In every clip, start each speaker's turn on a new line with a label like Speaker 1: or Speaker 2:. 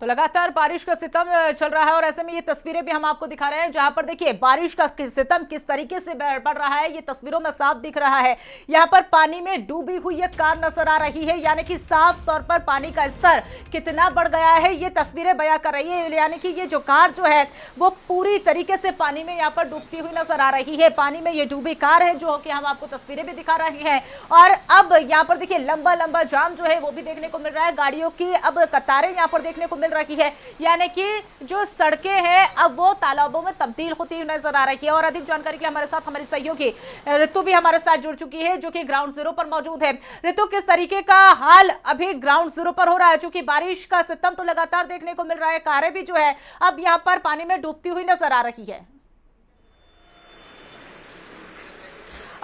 Speaker 1: तो लगातार बारिश का सितम चल रहा है और ऐसे में ये तस्वीरें भी हम आपको दिखा रहे हैं जहां पर देखिए बारिश का सितम किस तरीके से बढ़ रहा है, ये तस्वीरों में साफ दिख रहा है। यहां पर पानी में डूबी हुई एक कार नजर आ रही है, यानी कि साफ तौर पर पानी का स्तर कितना बढ़ गया है ये तस्वीरें बयां कर रही है। यानी कि ये जो कार जो है वो पूरी तरीके से पानी में यहाँ पर डूबती हुई नजर आ रही है। पानी में ये डूबी कार है जो कि हम आपको तस्वीरें भी दिखा रहे हैं। और अब यहाँ पर देखिए लंबा लंबा जाम जो है वो भी देखने को मिल रहा है, गाड़ियों की अब कतारें यहाँ पर देखने को मिल रही है, यानी कि जो सड़कें हैं अब वो तालाबों में तब्दील होती हुई नजर आ रही है। और अधिक जानकारी के लिए हमारे साथ हमारी सहयोगी ऋतु भी हमारे साथ जुड़ चुकी है जो कि ग्राउंड जीरो पर मौजूद है। ऋतु, किस तरीके का हाल अभी ग्राउंड जीरो पर हो रहा है? क्योंकि बारिश का सितम तो लगातार देखने को मिल रहा है, कारें भी जो है अब यहाँ पर पानी में डूबती हुई नजर आ रही है।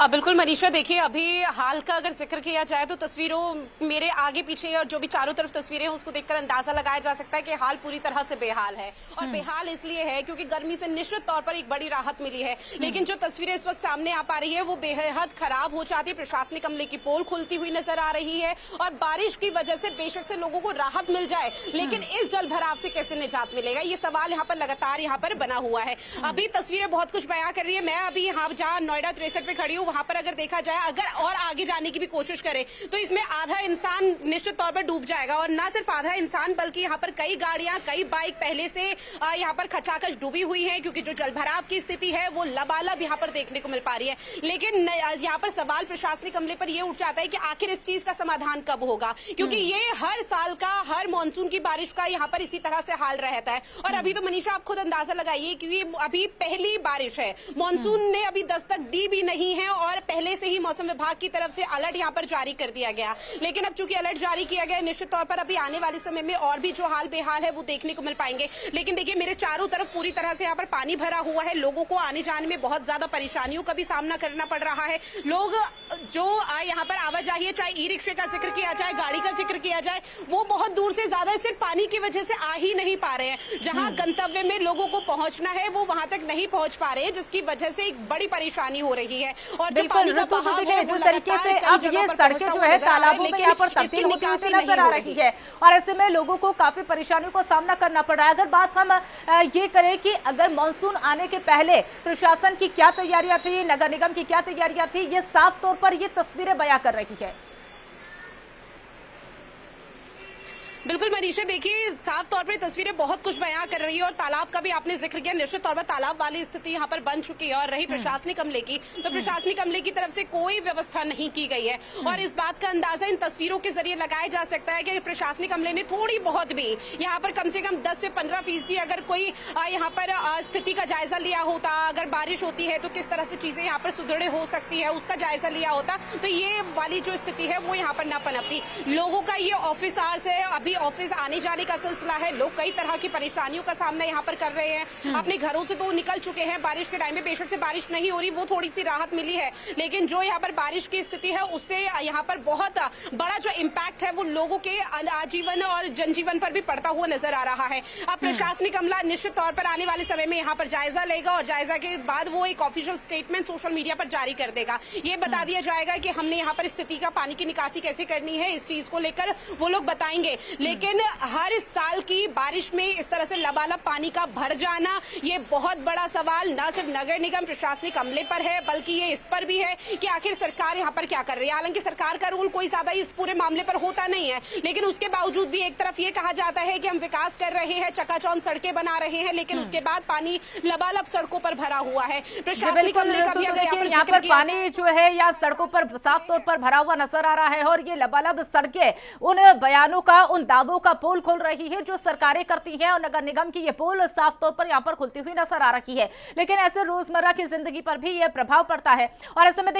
Speaker 2: बिल्कुल मनीषा, देखिए अभी हाल का अगर जिक्र किया जाए तो तस्वीरों मेरे आगे पीछे और जो भी चारों तरफ तस्वीरें हैं उसको देखकर अंदाजा लगाया जा सकता है कि हाल पूरी तरह से बेहाल है। और बेहाल इसलिए है क्योंकि गर्मी से निश्चित तौर पर एक बड़ी राहत मिली है, लेकिन जो तस्वीरें इस वक्त सामने आ पा रही है वो बेहद खराब हो जाती है। प्रशासनिक अमले की पोल खुलती हुई नजर आ रही है और बारिश की वजह से बेशक से लोगों को राहत मिल जाए, लेकिन इस जल भराव से कैसे निजात मिलेगा, ये सवाल यहाँ पर लगातार यहाँ पर बना हुआ है। अभी तस्वीरें बहुत कुछ बयां कर रही है। मैं अभी यहाँ जहाँ नोएडा 63 पे खड़ी हूँ वहां पर अगर देखा जाए, अगर और आगे जाने की भी कोशिश करें तो इसमें आधा इंसान निश्चित तौर पर डूब जाएगा। और ना सिर्फ आधा इंसान बल्कि यहाँ पर कई गाड़ियां, कई बाइक पहले से यहाँ पर खचाखच डूबी हुई हैं, क्योंकि जो जलभराव की स्थिति है वो लबालब यहाँ पर देखने को मिल पा रही है। लेकिन यहाँ पर सवाल प्रशासनिक अमले पर यह उठ जाता है कि आखिर इस चीज का समाधान कब होगा, क्योंकि ये हर साल का, हर मानसून की बारिश का यहाँ पर इसी तरह से हाल रहता है। और अभी तो मनीषा आप खुद अंदाजा लगाइए कि अभी पहली बारिश है, मानसून ने अभी दस्तक दी भी नहीं है और पहले से ही मौसम विभाग की तरफ से अलर्ट यहाँ पर जारी कर दिया गया। लेकिन अब चूंकि अलर्ट जारी किया गया, निश्चित तौर पर अभी आने वाले समय में और भी जो हाल बेहाल है वो देखने को मिल पाएंगे। लेकिन देखिए मेरे चारों तरफ पूरी तरह से यहाँ पर पानी भरा हुआ है, लोगों को आने जाने में बहुत ज्यादा परेशानियों का भी सामना करना पड़ रहा है। लोग जो यहाँ पर आवाजाही है, चाहे ई रिक्शे का जिक्र किया जाए, गाड़ी का जिक्र किया जाए, वो बहुत दूर से ज्यादा सिर्फ पानी की वजह से आ ही नहीं पा रहे हैं। जहाँ गंतव्य में लोगों को पहुंचना है वो वहां तक नहीं पहुंच पा रहे हैं, जिसकी वजह से एक बड़ी परेशानी हो रही है। और जो पानी का बहाव है
Speaker 1: जिस तरीके से अब ये सड़कें जो है तालाबों में यहाँ पर तब्दील होती हुई नजर आ रही है और ऐसे में लोगों को काफी परेशानियों का सामना करना पड़ रहा है। अगर बात हम ये करें कि अगर मानसून आने के पहले प्रशासन की क्या तैयारियां थी, नगर निगम की क्या तैयारियां थी, ये साफ तौर पर ये तस्वीरें बयां कर रही है।
Speaker 2: बिल्कुल मनीषा, देखिए साफ तौर पर तस्वीरें बहुत कुछ बयां कर रही है और तालाब का भी आपने जिक्र किया। निश्चित तौर पर तालाब वाली स्थिति यहाँ पर बन चुकी है। और रही प्रशासनिक अमले की, तो प्रशासनिक अमले की तरफ से कोई व्यवस्था नहीं की गई है और इस बात का अंदाजा इन तस्वीरों के जरिए लगाया जा सकता है कि प्रशासनिक अमले ने थोड़ी बहुत भी यहाँ पर कम से कम 10 से 15% अगर कोई यहाँ पर स्थिति का जायजा लिया होता, अगर बारिश होती है तो किस तरह से चीजें यहाँ पर सुदृढ़ हो सकती है उसका जायजा लिया होता, तो ये वाली जो स्थिति है वो यहाँ पर न पनपती। लोगों का ये ऑफिस आवर्स है, अभी ऑफिस आने जाने का सिलसिला है, लोग कई तरह की परेशानियों का सामना यहाँ पर कर रहे हैं। अपने घरों से तो निकल चुके हैं, बारिश के टाइम में बेशक से बारिश नहीं हो रही, वो थोड़ी सी राहत मिली है, लेकिन जो यहाँ पर बारिश की स्थिति है उससे यहाँ पर बहुत बड़ा जो इम्पैक्ट है वो लोगों के आजीवन और जनजीवन पर भी पड़ता हुआ नजर आ रहा है। अब प्रशासनिक अमला निश्चित तौर पर आने वाले समय में यहाँ पर जायजा लेगा और जायजा के बाद वो एक ऑफिशियल स्टेटमेंट सोशल मीडिया पर जारी कर देगा। ये बता दिया जाएगा कि हमने यहाँ पर स्थिति का, पानी की निकासी कैसे करनी है, इस चीज को लेकर वो लोग बताएंगे। लेकिन हर साल की बारिश में इस तरह से लबालब पानी का भर जाना, ये बहुत बड़ा सवाल न सिर्फ नगर निगम प्रशासनिक अमले पर है बल्कि ये इस पर भी है कि आखिर सरकार यहाँ पर क्या कर रही है। हालांकि सरकार का रोल कोई ज्यादा इस पूरे मामले पर होता नहीं है, लेकिन उसके बावजूद भी एक तरफ ये कहा जाता है कि हम विकास कर रहे हैं, चकाचौंध सड़कें बना रहे हैं, लेकिन उसके बाद पानी लबालब सड़कों पर भरा हुआ है। प्रशासनिक अमले का भी
Speaker 1: यहाँ पर पानी जो है या सड़कों पर साफ तौर पर भरा हुआ नजर आ रहा है और ये लबालब सड़कें उन बयानों का, उन दावों का पोल खोल रही है जो सरकारें करती हैं और नगर निगम की ये पोल साफ तौर पर यहाँ पर खुलती हुई नजर आ रही है। लेकिन ऐसे रोजमर्रा की जिंदगी पर भी यह प्रभाव पड़ता है और ऐसे में